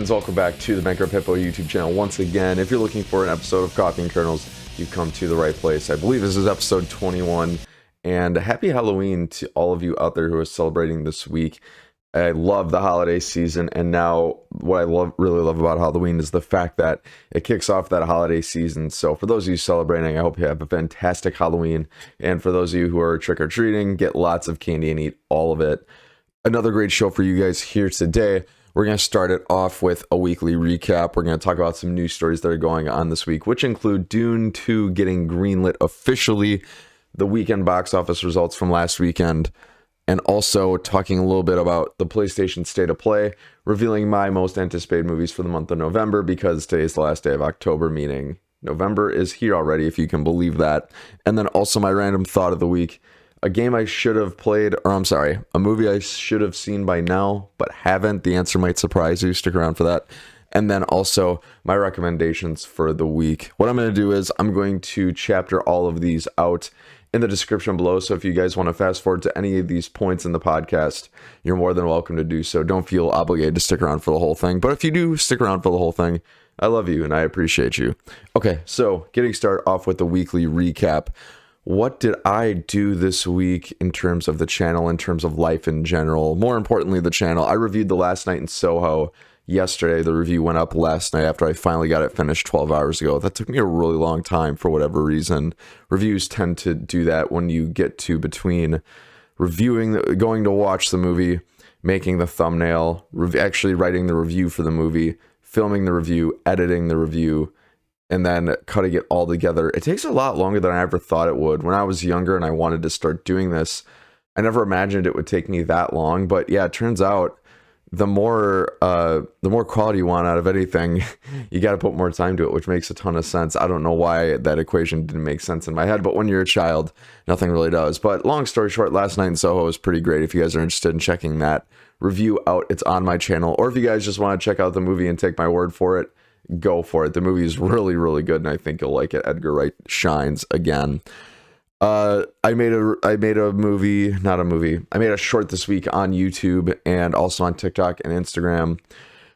friends, welcome back to the Bankrupt Hippo YouTube channel once again. If you're looking for an episode of Coffee and Kernels, you've come to the right place. I believe this is episode 21, and happy Halloween to all of you out there who are celebrating this week. I love the holiday season, and now what I really love about Halloween is the fact that it kicks off that holiday season. So for those of you celebrating, I hope you have a fantastic Halloween, and for those of you who are trick-or-treating, get lots of candy and eat all of it. Another great show for you guys here today. We're going to start it off with a weekly recap. We're going to talk about some news stories that are going on this week, which include Dune 2 getting greenlit officially, the weekend box office results from last weekend, and also talking a little bit about the PlayStation State of Play, revealing my most anticipated movies for the month of November, because today's the last day of October, meaning November is here already, if you can believe that. And then also my random thought of the week. A game I should have played, or I'm sorry, a movie I should have seen by now, but haven't. The answer might surprise you. Stick around for that. And then also my recommendations for the week. What I'm going to do is I'm going to chapter all of these out in the description below. So if you guys want to fast forward to any of these points in the podcast, you're more than welcome to do so. Don't feel obligated to stick around for the whole thing. But if you do stick around for the whole thing, I love you and I appreciate you. Okay, so getting started off with the weekly recap. What did I do this week in terms of the channel, in terms of life in general? More importantly, the channel. I reviewed The Last Night in Soho yesterday. The review went up last night after I finally got it finished 12 hours ago. That took me a really long time for whatever reason. Reviews tend to do that when you get to between reviewing, going to watch the movie, making the thumbnail, actually writing the review for the movie, filming the review, editing the review, and then cutting it all together. It takes a lot longer than I ever thought it would. When I was younger and I wanted to start doing this, I never imagined it would take me that long. But yeah, it turns out the more quality you want out of anything, you got to put more time to it, which makes a ton of sense. I don't know why that equation didn't make sense in my head, but when you're a child, nothing really does. But long story short, Last Night in Soho was pretty great. If you guys are interested in checking that review out, it's on my channel. Or if you guys just want to check out the movie and take my word for it, go for it. The movie is really, really good, and I think you'll like it. Edgar Wright shines again. I made a movie, not a movie. I made a short this week on YouTube and also on TikTok and Instagram,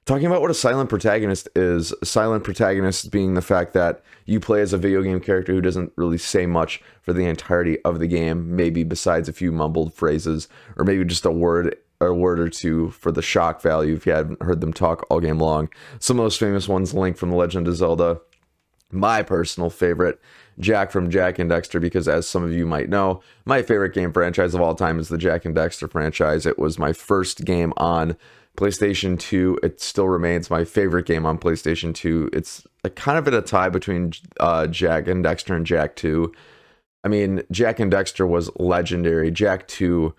talking about what a silent protagonist is. A silent protagonist being the fact that you play as a video game character who doesn't really say much for the entirety of the game, maybe besides a few mumbled phrases, or maybe just a word or two for the shock value if you hadn't heard them talk all game long. Some of those famous ones, Link from The Legend of Zelda, my personal favorite, Jack from Jak and Daxter, because as some of you might know, my favorite game franchise of all time is the Jak and Daxter franchise. It was my first game on PlayStation 2. It still remains my favorite game on PlayStation 2. It's kind of in a tie between Jak and Daxter and Jak 2. I mean, Jak and Daxter was legendary. Jak 2,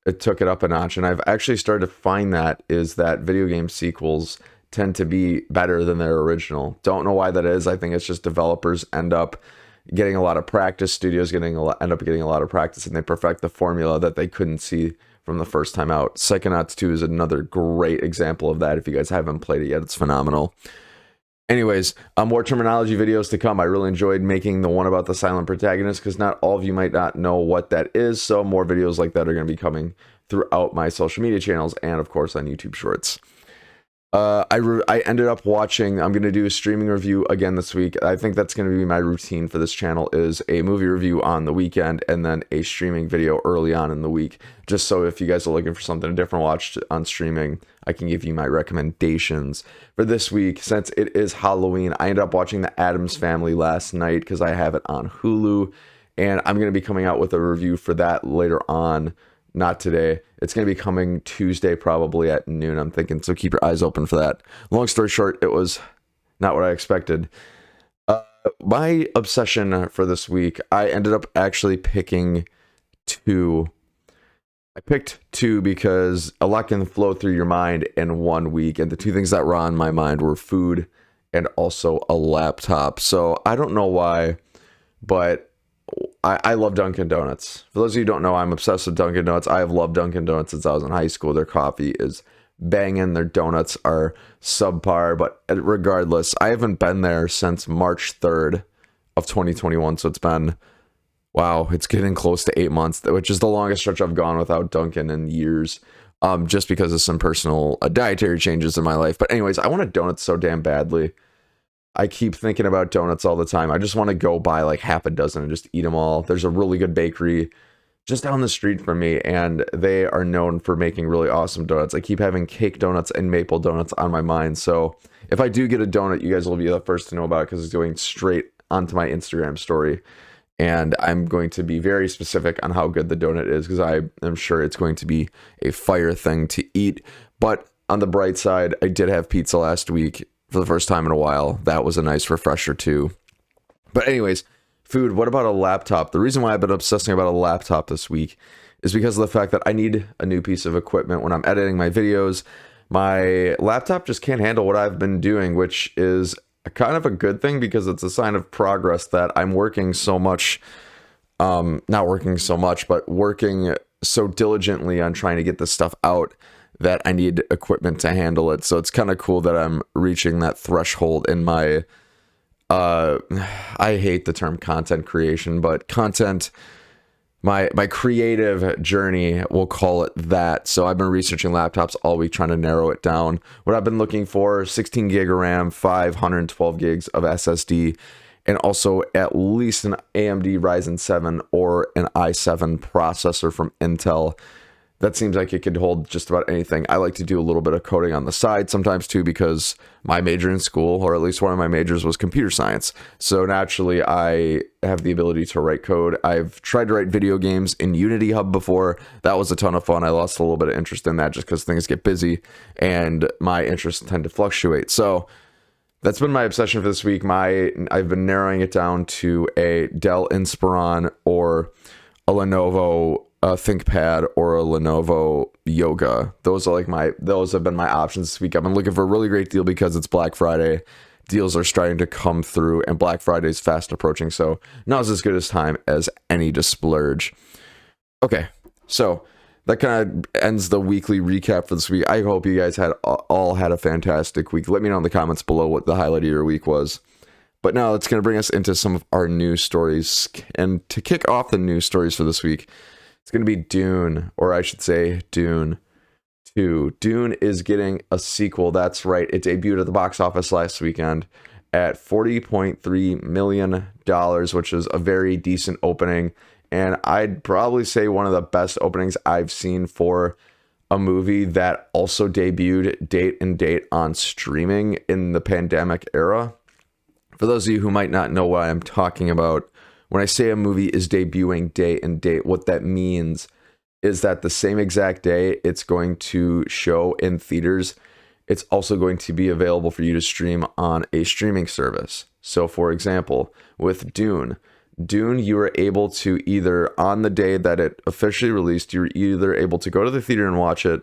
it took it up a notch, and I've actually started to find that video game sequels tend to be better than their original. Don't know why that is. I think it's just developers end up getting a lot of practice, studios end up getting a lot of practice, and they perfect the formula that they couldn't see from the first time out. Psychonauts 2 is another great example of that. If you guys haven't played it yet, it's phenomenal. Anyways, more terminology videos to come. I really enjoyed making the one about the silent protagonist, because not all of you might not know what that is, so more videos like that are going to be coming throughout my social media channels and, of course, on YouTube Shorts. I ended up watching, I'm going to do a streaming review again this week. I think that's going to be my routine for this channel, is a movie review on the weekend and then a streaming video early on in the week. Just so if you guys are looking for something different watched on streaming, I can give you my recommendations. For this week, since it is Halloween, I ended up watching The Addams Family last night because I have it on Hulu. And I'm going to be coming out with a review for that later on. Not today. It's going to be coming Tuesday, probably at noon, I'm thinking. So keep your eyes open for that. Long story short, it was not what I expected. My obsession for this week, I ended up actually picking two. I picked two because a lot can flow through your mind in 1 week. And the two things that were on my mind were food and also a laptop. So I don't know why, but I love Dunkin' Donuts. For those of you who don't know, I'm obsessed with Dunkin' Donuts. I have loved Dunkin' Donuts since I was in high school. Their coffee is banging. Their donuts are subpar. But regardless, I haven't been there since March 3rd of 2021. So it's been, wow, it's getting close to 8 months, which is the longest stretch I've gone without Dunkin' in years. just because of some personal dietary changes in my life. But anyways, I want a donut so damn badly. I keep thinking about donuts all the time. I just want to go buy like half a dozen and just eat them all. There's a really good bakery just down the street from me, and they are known for making really awesome donuts. I keep having cake donuts and maple donuts on my mind. So if I do get a donut, you guys will be the first to know about it because it's going straight onto my Instagram story. And I'm going to be very specific on how good the donut is because I am sure it's going to be a fire thing to eat. But on the bright side, I did have pizza last week for the first time in a while. That was a nice refresher too. But anyways, food. What about a laptop? The reason why I've been obsessing about a laptop this week is because of the fact that I need a new piece of equipment when I'm editing my videos. My laptop just can't handle what I've been doing, which is kind of a good thing because it's a sign of progress that I'm working so much, not working so much, but working so diligently on trying to get this stuff out that I need equipment to handle it. So it's kind of cool that I'm reaching that threshold in my, I hate the term content creation, but content, my creative journey, we'll call it that. So I've been researching laptops all week trying to narrow it down. What I've been looking for, 16 gig of RAM, 512 gigs of SSD, and also at least an AMD Ryzen 7 or an i7 processor from Intel. That seems like it could hold just about anything. I like to do a little bit of coding on the side sometimes too because my major in school, or at least one of my majors, was computer science. So naturally, I have the ability to write code. I've tried to write video games in Unity Hub before. That was a ton of fun. I lost a little bit of interest in that just because things get busy and my interests tend to fluctuate. So that's been my obsession for this week. I've been narrowing it down to a Dell Inspiron or a Lenovo ThinkPad or a Lenovo Yoga. Those have been my options this week. I've been looking for a really great deal because it's Black Friday. Deals are starting to come through and Black Friday is fast approaching. So now's as good a time as any to splurge. Okay, so that kind of ends the weekly recap for this week. I hope you guys all had a fantastic week. Let me know in the comments below what the highlight of your week was. But now it's going to bring us into some of our news stories. And to kick off the news stories for this week, it's going to be Dune, or I should say Dune 2. Dune is getting a sequel. That's right. It debuted at the box office last weekend at $40.3 million, which is a very decent opening. And I'd probably say one of the best openings I've seen for a movie that also debuted date and date on streaming in the pandemic era. For those of you who might not know what I'm talking about, when I say a movie is debuting day and date, what that means is that the same exact day it's going to show in theaters, it's also going to be available for you to stream on a streaming service. So for example, with Dune, you were able to either, on the day that it officially released, you're either able to go to the theater and watch it,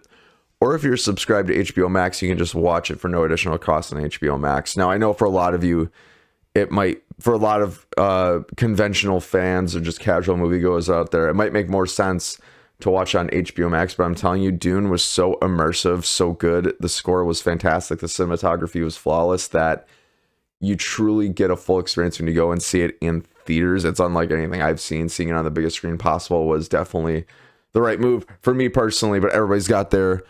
or if you're subscribed to HBO Max, you can just watch it for no additional cost on HBO Max. Now, I know for a lot of you, it might, for a lot of conventional fans or just casual moviegoers out there, it might make more sense to watch on HBO Max, but I'm telling you, Dune was so immersive, so good. The score was fantastic. The cinematography was flawless that you truly get a full experience when you go and see it in theaters. It's unlike anything I've seen. Seeing it on the biggest screen possible was definitely the right move for me personally, but everybody's got their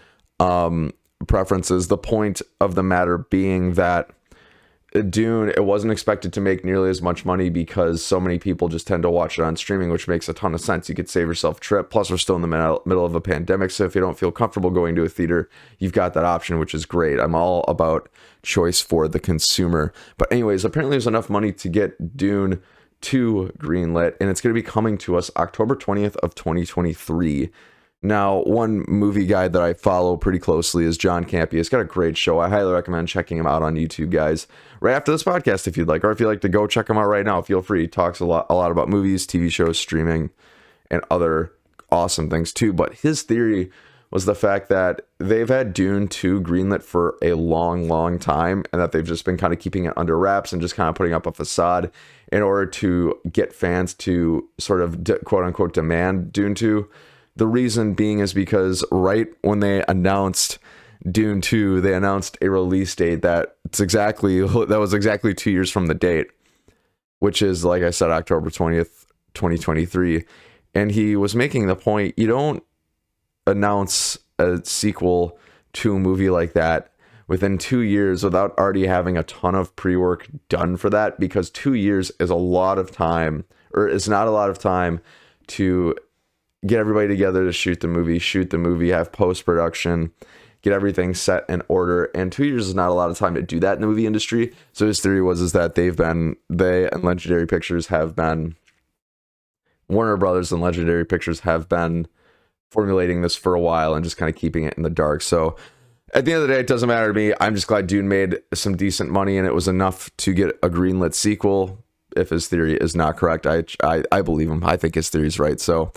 preferences. The point of the matter being that Dune, it wasn't expected to make nearly as much money because so many people just tend to watch it on streaming, which makes a ton of sense. You could save yourself a trip. Plus, we're still in the middle of a pandemic, so if you don't feel comfortable going to a theater, you've got that option, which is great. I'm all about choice for the consumer. But anyways, apparently there's enough money to get Dune 2 greenlit, and it's going to be coming to us October 20th of 2023. Now, one movie guy that I follow pretty closely is John Campea. He's got a great show. I highly recommend checking him out on YouTube, guys. Right after this podcast, if you'd like, or if you'd like to go check him out right now, feel free. He talks a lot about movies, TV shows, streaming, and other awesome things too. But his theory was the fact that they've had Dune 2 greenlit for a long time, and that they've just been kind of keeping it under wraps and just kind of putting up a facade in order to get fans to sort of quote unquote demand Dune 2. The reason being is because right when they announced Dune 2, they announced a release date that was exactly 2 years from the date, which is, like I said, October 20th, 2023. And he was making the point, you don't announce a sequel to a movie like that within 2 years without already having a ton of pre-work done for that, because 2 years is a lot of time, or it's not a lot of time to get everybody together to shoot the movie, have post-production, get everything set in order. And 2 years is not a lot of time to do that in the movie industry. So his theory is that they and Legendary Pictures have been, Warner Brothers and Legendary Pictures have been formulating this for a while and just kind of keeping it in the dark. So at the end of the day, it doesn't matter to me. I'm just glad Dune made some decent money, and it was enough to get a greenlit sequel. If his theory is not correct, I believe him. I think his theory is right. So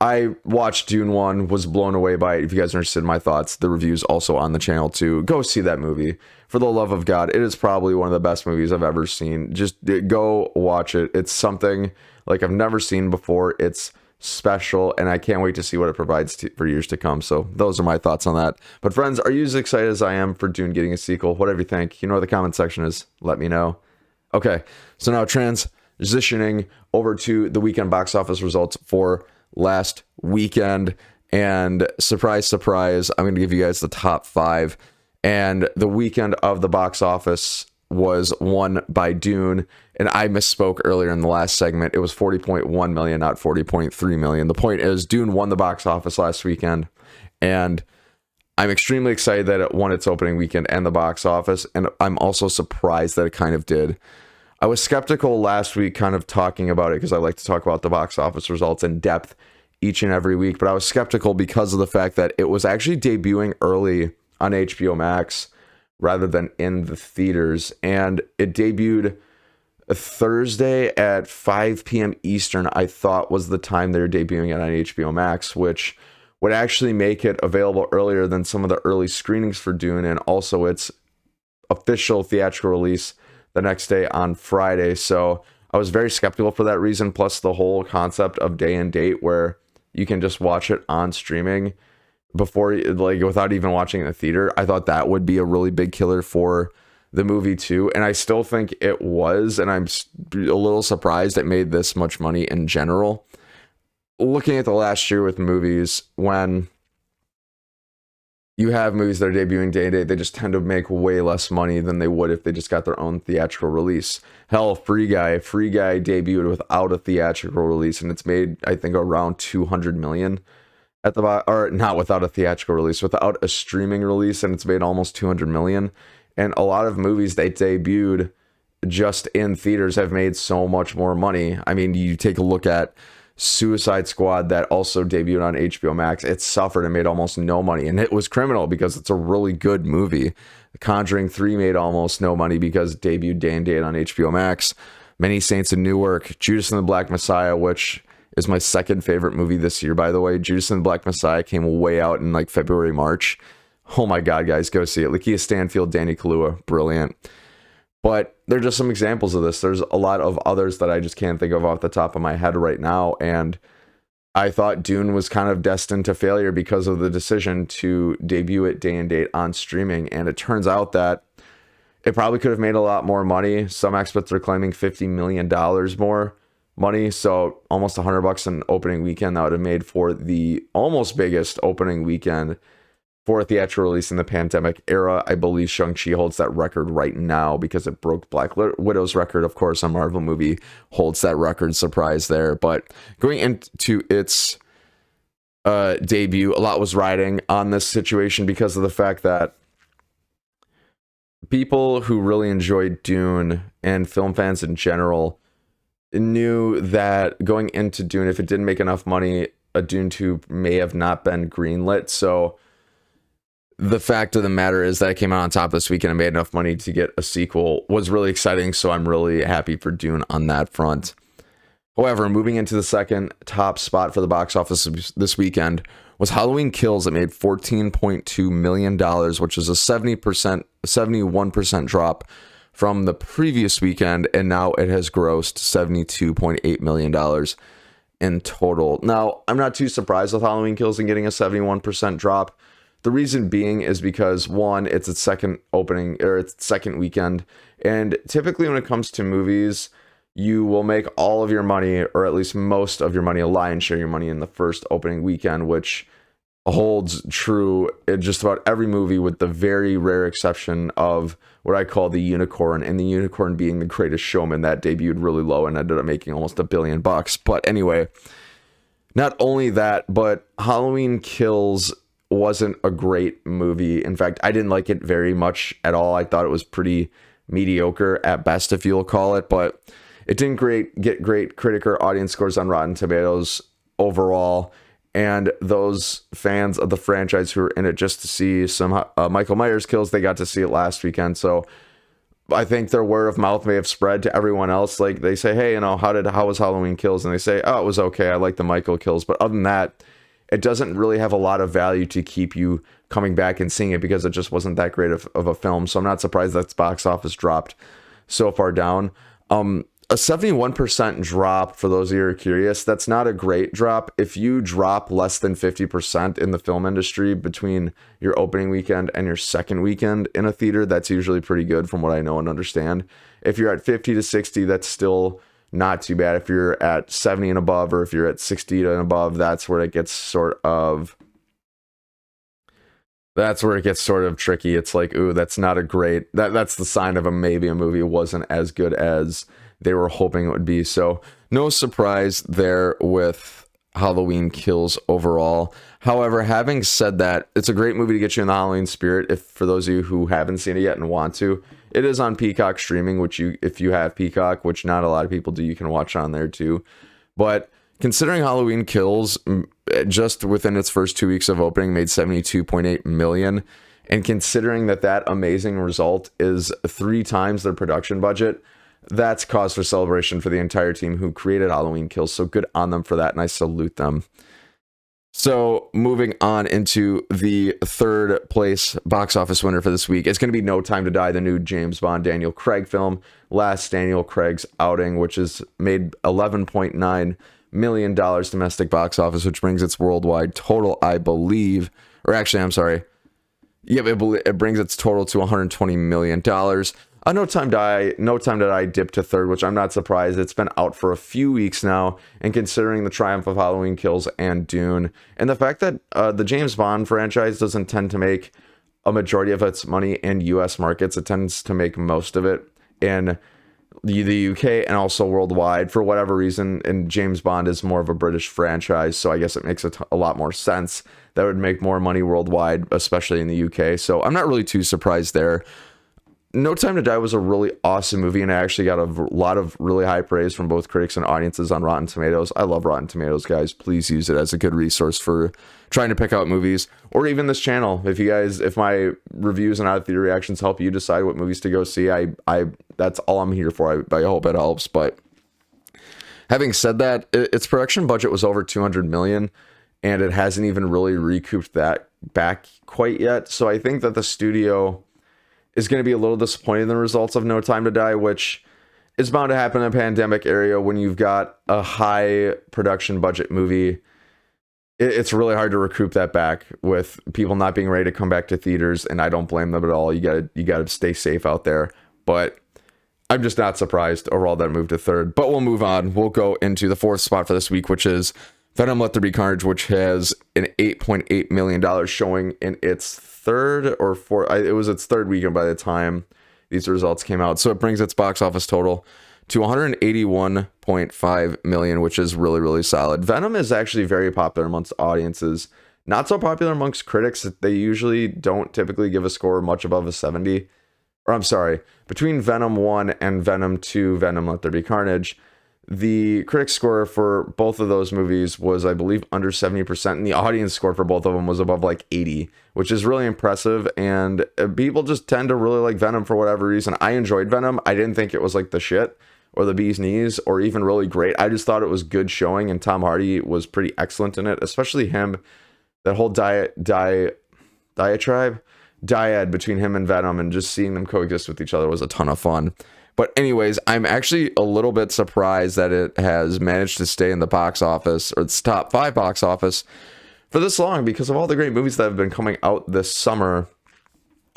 I watched Dune 1, was blown away by it. If you guys are interested in my thoughts, the review's also on the channel too. Go see that movie. For the love of God, it is probably one of the best movies I've ever seen. Just go watch it. It's something like I've never seen before. It's special, and I can't wait to see what it provides for years to come. So those are my thoughts on that. But friends, are you as excited as I am for Dune getting a sequel? Whatever you think, you know where the comment section is. Let me know. Okay, so now transitioning over to the weekend box office results for last weekend, and surprise, surprise, I'm going to give you guys the top 5. And the weekend of the box office was won by Dune, and I misspoke earlier in the last segment. It was 40.1 million, not 40.3 million. The point is, Dune won the box office last weekend, and I'm extremely excited that it won its opening weekend and the box office, and I'm also surprised that it kind of did. I was skeptical last week, kind of talking about it, because I like to talk about the box office results in depth each and every week, but I was skeptical because of the fact that it was actually debuting early on HBO Max rather than in the theaters, and it debuted Thursday at 5 p.m. Eastern. I thought was the time they were debuting it on HBO Max, which would actually make it available earlier than some of the early screenings for Dune, and also its official theatrical release the next day on Friday. So I was very skeptical for that reason, plus the whole concept of day and date where you can just watch it on streaming before, like, without even watching it in the theater. I thought that would be a really big killer for the movie too, and I still think it was, and I'm a little surprised it made this much money in general. Looking at the last year with movies, when you have movies that are debuting day and date, they just tend to make way less money than they would if they just got their own theatrical release. Hell, Free Guy debuted without a theatrical release, and it's made, I think, around 200 million at the or not without a theatrical release, without a streaming release, and it's made almost 200 million. And a lot of movies they debuted just in theaters have made so much more money. I mean, you take a look at Suicide Squad that also debuted on HBO Max. It suffered and made almost no money, and it was criminal because it's a really good movie. The Conjuring 3 made almost no money because it debuted day and date on HBO Max. Many Saints of Newark, Judas and the Black Messiah, which is my second favorite movie this year, by the way. Judas and the Black Messiah came way out in like February, March. Oh my God, guys, go see it. Lakeith Stanfield, Danny Kaluuya, brilliant. But they're just some examples of this. There's a lot of others that I just can't think of off the top of my head right now. And I thought Dune was kind of destined to failure because of the decision to debut it day and date on streaming. And it turns out that it probably could have made a lot more money. Some experts are claiming $50 million more money. So almost $100 an opening weekend that would have made for the almost biggest opening weekend for a theatrical release in the pandemic era. I believe Shang-Chi holds that record right now because it broke Black Widow's record. Of course, a Marvel movie holds that record. Surprise there. But going into its debut, a lot was riding on this situation because of the fact that people who really enjoyed Dune and film fans in general knew that going into Dune, if it didn't make enough money, a Dune 2 may have not been greenlit. So the fact of the matter is that it came out on top this weekend and made enough money to get a sequel was really exciting. So I'm really happy for Dune on that front. However, moving into the second top spot for the box office this weekend was Halloween Kills. That made $14.2 million, which is a 71% drop from the previous weekend. And now it has grossed $72.8 million in total. Now, I'm not too surprised with Halloween Kills and getting a 71% drop. The reason being is because, one, it's its second opening, or its second weekend, and typically when it comes to movies, you will make all of your money, or at least most of your money, a lion's share of your money in the first opening weekend, which holds true in just about every movie, with the very rare exception of what I call the unicorn, and the unicorn being The Greatest Showman that debuted really low and ended up making almost $1 billion. But anyway, not only that, but Halloween Kills wasn't a great movie. In fact, I didn't like it very much at all. I thought it was pretty mediocre at best, if you'll call it, but it didn't get great critic or audience scores on Rotten Tomatoes overall. And those fans of the franchise who were in it just to see some Michael Myers kills, they got to see it last weekend. So I think their word of mouth may have spread to everyone else. Like, they say, hey, how was Halloween Kills? And they say, oh, it was okay. I like the Michael kills. But other than that, it doesn't really have a lot of value to keep you coming back and seeing it, because it just wasn't that great of a film. So I'm not surprised that its box office dropped so far down. A 71% drop, for those of you who are curious, that's not a great drop. If you drop less than 50% in the film industry between your opening weekend and your second weekend in a theater, that's usually pretty good from what I know and understand. If you're at 50 to 60, that's still not too bad. If you're at 70 and above, or if you're at 60 and above, that's where it gets sort of tricky. It's like, ooh, that's not a great, that's the sign of maybe a movie wasn't as good as they were hoping it would be. So no surprise there with Halloween Kills overall. However, having said that, it's a great movie to get you in the Halloween spirit. If for those of you who haven't seen it yet and want to, it is on Peacock streaming, which if you have Peacock, which not a lot of people do, you can watch on there too. But considering Halloween Kills, just within its first 2 weeks of opening, made $72.8 million, and considering that amazing result is 3 times their production budget, that's cause for celebration for the entire team who created Halloween Kills. So good on them for that, and I salute them. So moving on into the third place box office winner for this week, it's going to be No Time to Die, the new James Bond Daniel Craig film. Last Daniel Craig's outing, which has made $11.9 million domestic box office, which brings its worldwide total, I believe, or actually, I'm sorry. Yeah, it brings its total to $120 million. No Time to Die dipped to third, which I'm not surprised. It's been out for a few weeks now, and considering the triumph of Halloween Kills and Dune, and the fact that the James Bond franchise doesn't tend to make a majority of its money in U.S. markets, it tends to make most of it in the UK and also worldwide for whatever reason. And James Bond is more of a British franchise, so I guess it makes a lot more sense that would make more money worldwide, especially in the UK. So I'm not really too surprised there. No Time to Die was a really awesome movie, and I actually got a lot of really high praise from both critics and audiences on Rotten Tomatoes. I love Rotten Tomatoes, guys. Please use it as a good resource for trying to pick out movies, or even this channel. If my reviews and out-of-theater reactions help you decide what movies to go see, I that's all I'm here for. I hope it helps. But having said that, its production budget was over $200 million, and it hasn't even really recouped that back quite yet. So I think that the studio is going to be a little disappointed in the results of No Time to Die, which is bound to happen in a pandemic area when you've got a high production budget movie. It's really hard to recoup that back with people not being ready to come back to theaters, and I don't blame them at all. You gotta stay safe out there. But I'm just not surprised overall that it moved to third. But we'll move on. We'll go into the fourth spot for this week, which is Venom Let There Be Carnage, which has an $8.8 million showing in its third or fourth. It was its third weekend by the time these results came out. So it brings its box office total to $181.5 million, which is really, really solid. Venom is actually very popular amongst audiences. Not so popular amongst critics. They usually don't typically give a score much above a 70. Or I'm sorry, between Venom 1 and Venom 2, Venom Let There Be Carnage, the critic score for both of those movies was, I believe, under 70%, and the audience score for both of them was above like 80, which is really impressive. And people just tend to really like Venom for whatever reason. I enjoyed Venom. I didn't think it was like the shit or the bee's knees or even really great. I just thought it was good showing, and Tom Hardy was pretty excellent in it, especially him. That whole dyad between him and Venom, and just seeing them coexist with each other was a ton of fun. But anyways, I'm actually a little bit surprised that it has managed to stay in the box office, or its top 5 box office, for this long, because of all the great movies that have been coming out this summer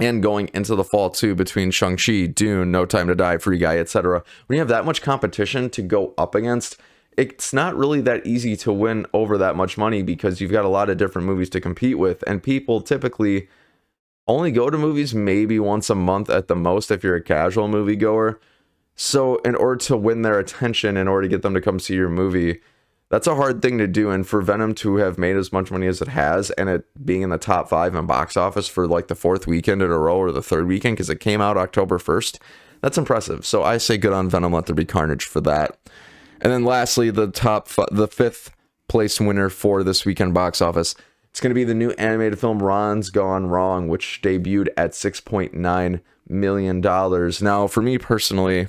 and going into the fall too, between Shang-Chi, Dune, No Time to Die, Free Guy, etc. When you have that much competition to go up against, it's not really that easy to win over that much money because you've got a lot of different movies to compete with, and people typically only go to movies maybe once a month at the most if you're a casual moviegoer. So in order to win their attention, in order to get them to come see your movie, that's a hard thing to do. And for Venom to have made as much money as it has, and it being in the top 5 in box office for like the 4th weekend in a row, or the 3rd weekend, because it came out October 1st, that's impressive. So I say good on Venom, Let There Be Carnage for that. And then lastly, the 5th place winner for this weekend box office, it's going to be the new animated film Ron's Gone Wrong, which debuted at $6.9 million. Now, for me personally,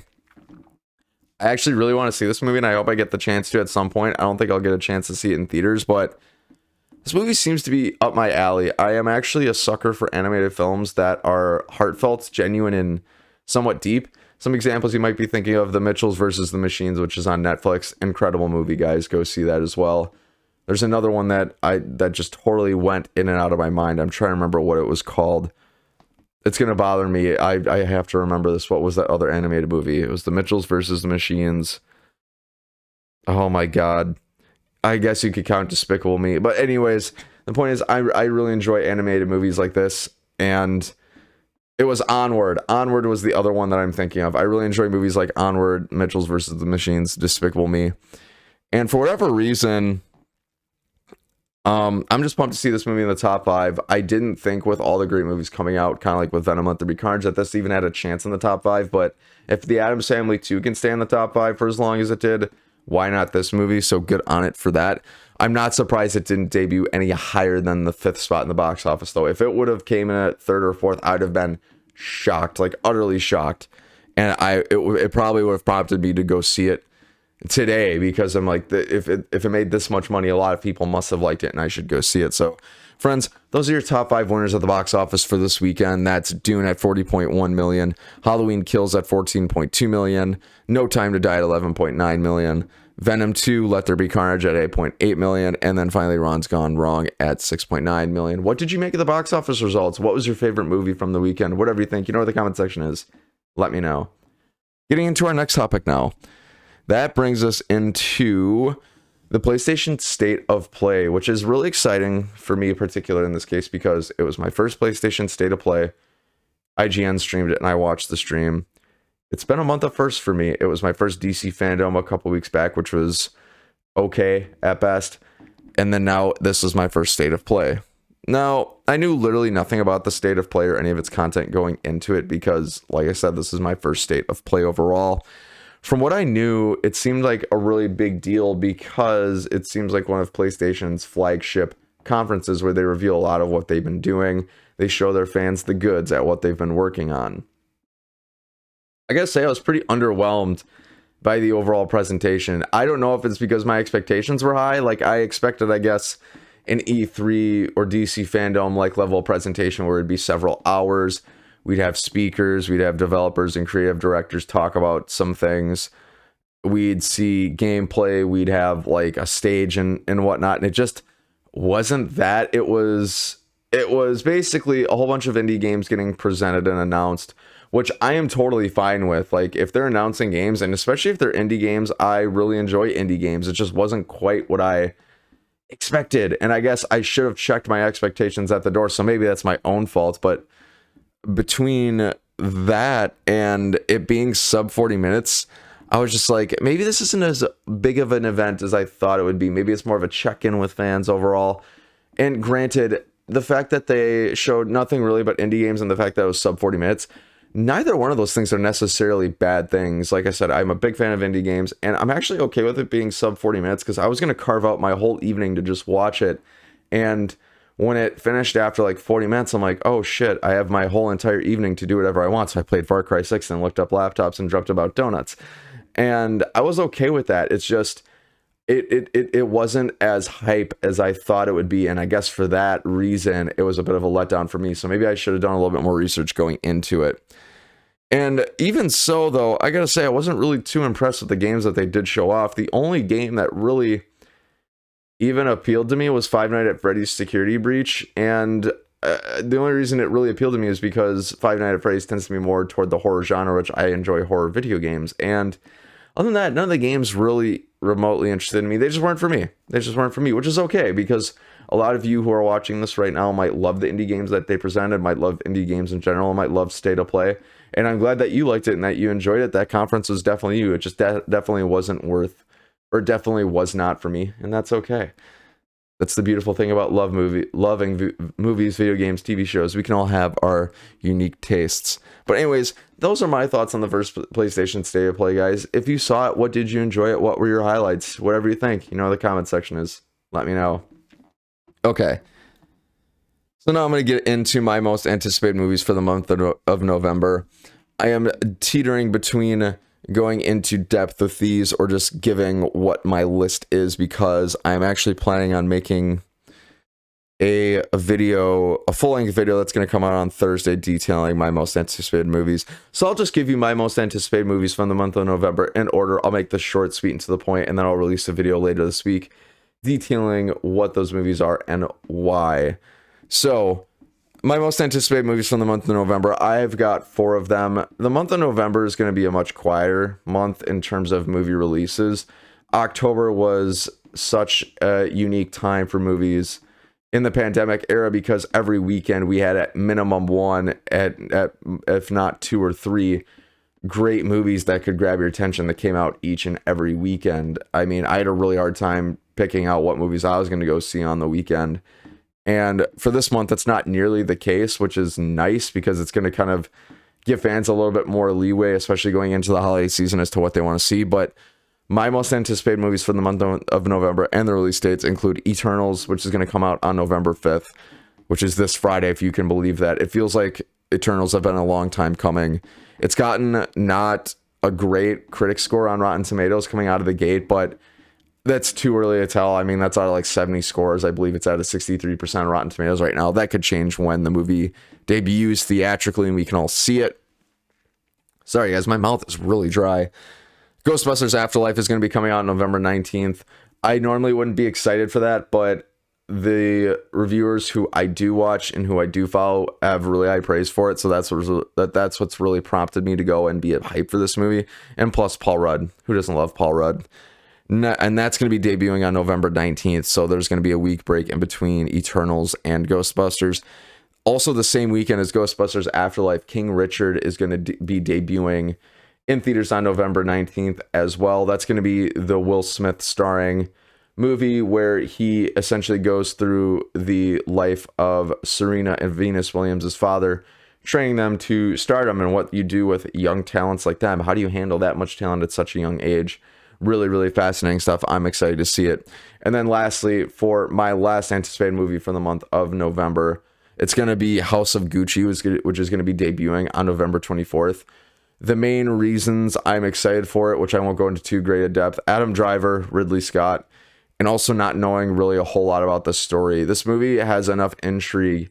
I actually really want to see this movie, and I hope I get the chance to at some point. I don't think I'll get a chance to see it in theaters, but this movie seems to be up my alley. I am actually a sucker for animated films that are heartfelt, genuine, and somewhat deep. Some examples you might be thinking of: The Mitchells versus the Machines, which is on Netflix. Incredible movie, guys. Go see that as well. There's another one that just totally went in and out of my mind. I'm trying to remember what it was called. It's going to bother me. I have to remember this. What was that other animated movie? It was The Mitchells versus the Machines. Oh my God. I guess you could count Despicable Me. But anyways, the point is, I really enjoy animated movies like this. And it was Onward. Onward was the other one that I'm thinking of. I really enjoy movies like Onward, Mitchells versus the Machines, Despicable Me. And for whatever reason, I'm just pumped to see this movie in the top 5. I didn't think with all the great movies coming out, kind of like with Venom, Let There Be Carnage, that this even had a chance in the top 5. But if The Addams Family 2 can stay in the top 5 for as long as it did, why not this movie? So good on it for that. I'm not surprised it didn't debut any higher than the 5th spot in the box office, though. If it would have came in at 3rd or 4th, I'd have been shocked, like utterly shocked. And it probably would have prompted me to go see it today, because I'm like, if it made this much money, a lot of people must have liked it, and I should go see it. So, friends, those are your top 5 winners at the box office for this weekend. That's Dune at $40.1 million, Halloween Kills at $14.2 million, No Time to Die at $11.9 million, Venom 2, Let There Be Carnage at $8.8 million, and then finally Ron's Gone Wrong at $6.9 million. What did you make of the box office results? What was your favorite movie from the weekend? Whatever you think, you know where the comment section is. Let me know. Getting into our next topic now. That brings us into the PlayStation State of Play, which is really exciting for me, particularly in this case, because it was my first PlayStation State of Play. IGN streamed it, and I watched the stream. It's been a month of first for me. It was my first DC fandom a couple weeks back, which was okay at best. And then now this is my first State of Play. Now, I knew literally nothing about the State of Play or any of its content going into it because, like I said, this is my first State of Play overall. From what I knew, it seemed like a really big deal because it seems like one of PlayStation's flagship conferences where they reveal a lot of what they've been doing. They show their fans the goods at what they've been working on. I gotta say, I was pretty underwhelmed by the overall presentation. I don't know if it's because my expectations were high. Like, I expected, I guess, an E3 or DC fandom like level presentation where it'd be several hours. We'd have speakers, we'd have developers and creative directors talk about some things. We'd see gameplay, we'd have like a stage and whatnot. And it just wasn't that. It was basically a whole bunch of indie games getting presented and announced, which I am totally fine with. Like, if they're announcing games, and especially if they're indie games, I really enjoy indie games. It just wasn't quite what I expected. And I guess I should have checked my expectations at the door. So maybe that's my own fault, but between that and it being sub 40 minutes, I was just like, maybe this isn't as big of an event as I thought it would be. Maybe it's more of a check-in with fans overall. And granted, the fact that they showed nothing really but indie games and the fact that it was sub 40 minutes, neither one of those things are necessarily bad things. Like I said, I'm a big fan of indie games, and I'm actually okay with it being sub 40 minutes because I was going to carve out my whole evening to just watch it. And when it finished after like 40 minutes, I'm like, oh shit, I have my whole entire evening to do whatever I want. So I played Far Cry 6 and looked up laptops and dreamt about donuts. And I was okay with that. It's just, it wasn't as hype as I thought it would be. And I guess for that reason, it was a bit of a letdown for me. So maybe I should have done a little bit more research going into it. And even so, though, I gotta say, I wasn't really too impressed with the games that they did show off. The only game that really even appealed to me was Five Nights at Freddy's Security Breach, and the only reason it really appealed to me is because Five Nights at Freddy's tends to be more toward the horror genre, which I enjoy horror video games, and Other than that, none of the games really remotely interested in me. They just weren't for me. They just weren't for me, which is okay, because a lot of you who are watching this right now might love the indie games that they presented, might love indie games in general, might love State of Play. And I'm glad that you liked it and that you enjoyed it. That conference was definitely you. It just definitely wasn't worth, or definitely was not for me. And that's okay. That's the beautiful thing about loving movies, video games, TV shows. We can all have our unique tastes. But anyways, those are my thoughts on the first PlayStation State of Play, guys. If you saw it, what did you enjoy it? What were your highlights? Whatever you think, you know, the comment section is. Let me know. Okay. So now I'm going to get into my most anticipated movies for the month of November. I am teetering between going into depth with these or just giving what my list is, because I'm actually planning on making a full-length video that's going to come out on Thursday detailing my most anticipated movies. So I'll just give you my most anticipated movies from the month of November in order. I'll make this short, sweet, and to the point, and then I'll release a video later this week detailing what those movies are and why. So, my most anticipated movies from the month of November, I've got 4 of them. The month of November is going to be a much quieter month in terms of movie releases. October was such a unique time for movies in the pandemic era, because every weekend we had at minimum one, if not 2 or 3 great movies that could grab your attention that came out each and every weekend. I mean, I had a really hard time picking out what movies I was going to go see on the weekend. And for this month, that's not nearly the case, which is nice, because it's going to kind of give fans a little bit more leeway, especially going into the holiday season, as to what they want to see. But my most anticipated movies for the month of November and the release dates include Eternals, which is going to come out on November 5th, which is this Friday, if you can believe that. It feels like Eternals have been a long time coming. It's gotten not a great critic score on Rotten Tomatoes coming out of the gate, but that's too early to tell. I mean, that's out of like 70 scores. I believe it's at a 63% Rotten Tomatoes right now. That could change when the movie debuts theatrically and we can all see it. Sorry, guys, my mouth is really dry. Ghostbusters Afterlife is going to be coming out November 19th. I normally wouldn't be excited for that, but the reviewers who I do watch and who I do follow have really high praise for it. So that's what's really prompted me to go and be hyped for this movie. And plus Paul Rudd. Who doesn't love Paul Rudd? And that's going to be debuting on November 19th, so there's going to be a week break in between Eternals and Ghostbusters. Also, the same weekend as Ghostbusters Afterlife, King Richard is going to be debuting in theaters on November 19th as well. That's going to be the Will Smith starring movie where he essentially goes through the life of Serena and Venus Williams' father, training them to stardom and what you do with young talents like them. How do you handle that much talent at such a young age? Really, really fascinating stuff. I'm excited to see it. And then lastly, for my last anticipated movie for the month of November, it's going to be House of Gucci, which is going to be debuting on November 24th. The main reasons I'm excited for it, which I won't go into too great a depth, Adam Driver, Ridley Scott, and also not knowing really a whole lot about the story. This movie has enough intrigue,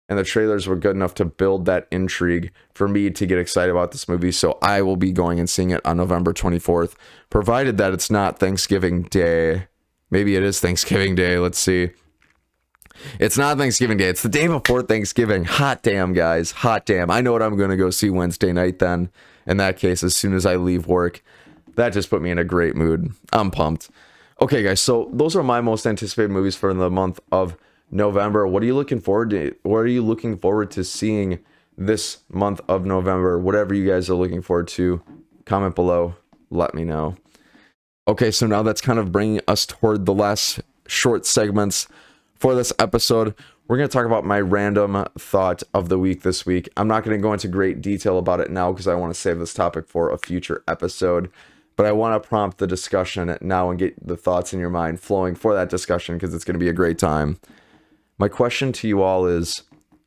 and the trailers were good enough to build that intrigue for me to get excited about this movie. So I will be going and seeing it on November 24th, provided that it's not Thanksgiving Day. Maybe it is Thanksgiving Day. Let's see. It's not Thanksgiving Day. It's the day before Thanksgiving. Hot damn, guys. Hot damn. I know what I'm going to go see Wednesday night then. In that case, as soon as I leave work. That just put me in a great mood. I'm pumped. Okay, guys. So those are my most anticipated movies for the month of November. What are you looking forward to? What are you looking forward to seeing this month of November? Whatever you guys are looking forward to, comment below. Let me know. Okay, so now that's kind of bringing us toward the last short segments for this episode. We're going to talk about my random thought of the week this week. I'm not going to go into great detail about it now because I want to save this topic for a future episode. But I want to prompt the discussion now and get the thoughts in your mind flowing for that discussion because it's going to be a great time. My question to you all is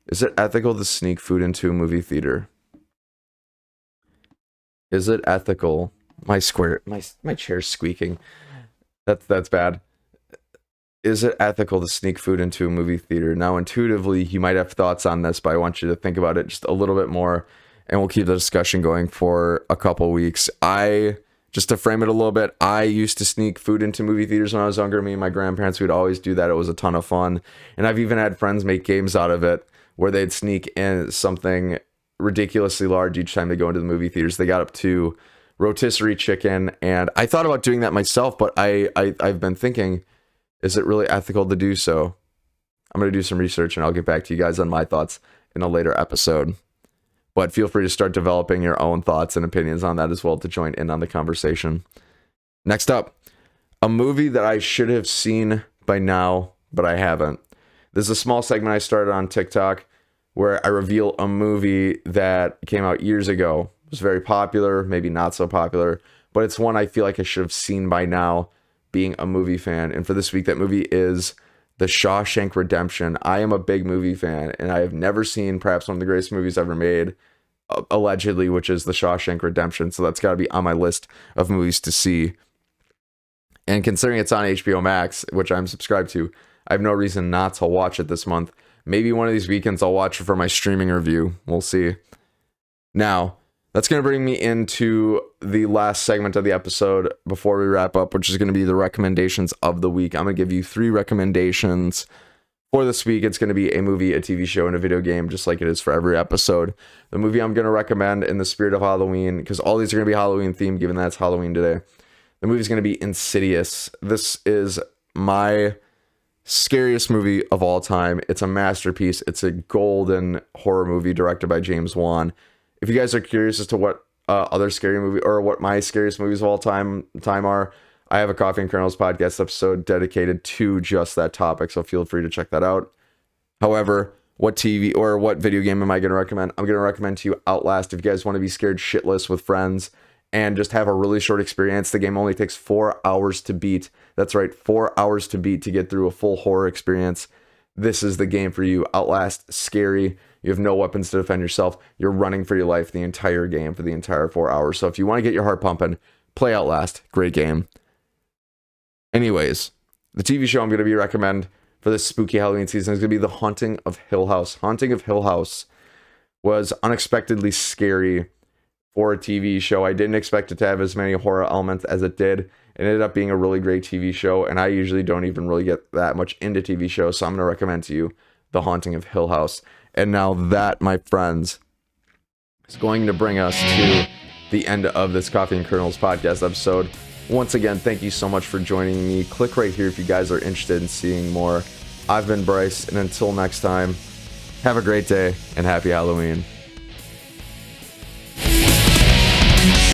it ethical to sneak food into a movie theater? Is it ethical? My chair's squeaking. That's bad. Is it ethical to sneak food into a movie theater? Now, intuitively, you might have thoughts on this, but I want you to think about it just a little bit more, and we'll keep the discussion going for a couple weeks. Just to frame it a little bit, I used to sneak food into movie theaters when I was younger. Me and my grandparents, we'd always do that. It was a ton of fun. And I've even had friends make games out of it where they'd sneak in something ridiculously large each time they go into the movie theaters. They got up to rotisserie chicken, and I thought about doing that myself, but I've been thinking, is it really ethical to do so? I'm going to do some research and I'll get back to you guys on my thoughts in a later episode. But feel free to start developing your own thoughts and opinions on that as well to join in on the conversation. Next up, a movie that I should have seen by now, but I haven't. This is a small segment I started on TikTok where I reveal a movie that came out years ago. It was very popular, maybe not so popular, but it's one I feel like I should have seen by now, being a movie fan. And for this week, that movie is The Shawshank Redemption. I am a big movie fan, and I have never seen perhaps one of the greatest movies ever made, allegedly, which is The Shawshank Redemption. So that's got to be on my list of movies to see. And considering it's on HBO Max, which I'm subscribed to, I have no reason not to watch it this month. Maybe one of these weekends I'll watch it for my streaming review. We'll see. Now, that's going to bring me into the last segment of the episode before we wrap up, which is going to be the recommendations of the week. I'm going to give you 3 recommendations for this week. It's going to be a movie, a TV show, and a video game, just like it is for every episode. The movie I'm going to recommend in the spirit of Halloween, because all these are going to be Halloween themed, given that it's Halloween today. The movie is going to be Insidious. This is my scariest movie of all time. It's a masterpiece. It's a golden horror movie directed by James Wan. If you guys are curious as to what other scary movie or what my scariest movies of all time are, I have a Coffee and Kernels podcast episode dedicated to just that topic, so feel free to check that out. However, what TV or what video game am I going to recommend? I'm going to recommend to you Outlast. If you guys want to be scared shitless with friends and just have a really short experience, the game only takes 4 hours to beat. That's right, 4 hours to beat to get through a full horror experience. This is the game for you. Outlast, scary. You have no weapons to defend yourself. You're running for your life the entire game for the entire 4 hours. So if you want to get your heart pumping, play Outlast. Great game. Anyways, the TV show I'm going to be recommend for this spooky Halloween season is going to be The Haunting of Hill House. Haunting of Hill House was unexpectedly scary for a TV show. I didn't expect it to have as many horror elements as it did. It ended up being a really great TV show, and I usually don't even really get that much into TV shows, so I'm going to recommend to you The Haunting of Hill House. And now that, my friends, is going to bring us to the end of this Coffee and Kernels podcast episode. Once again, thank you so much for joining me. Click right here if you guys are interested in seeing more. I've been Bryce, and until next time, have a great day and happy Halloween.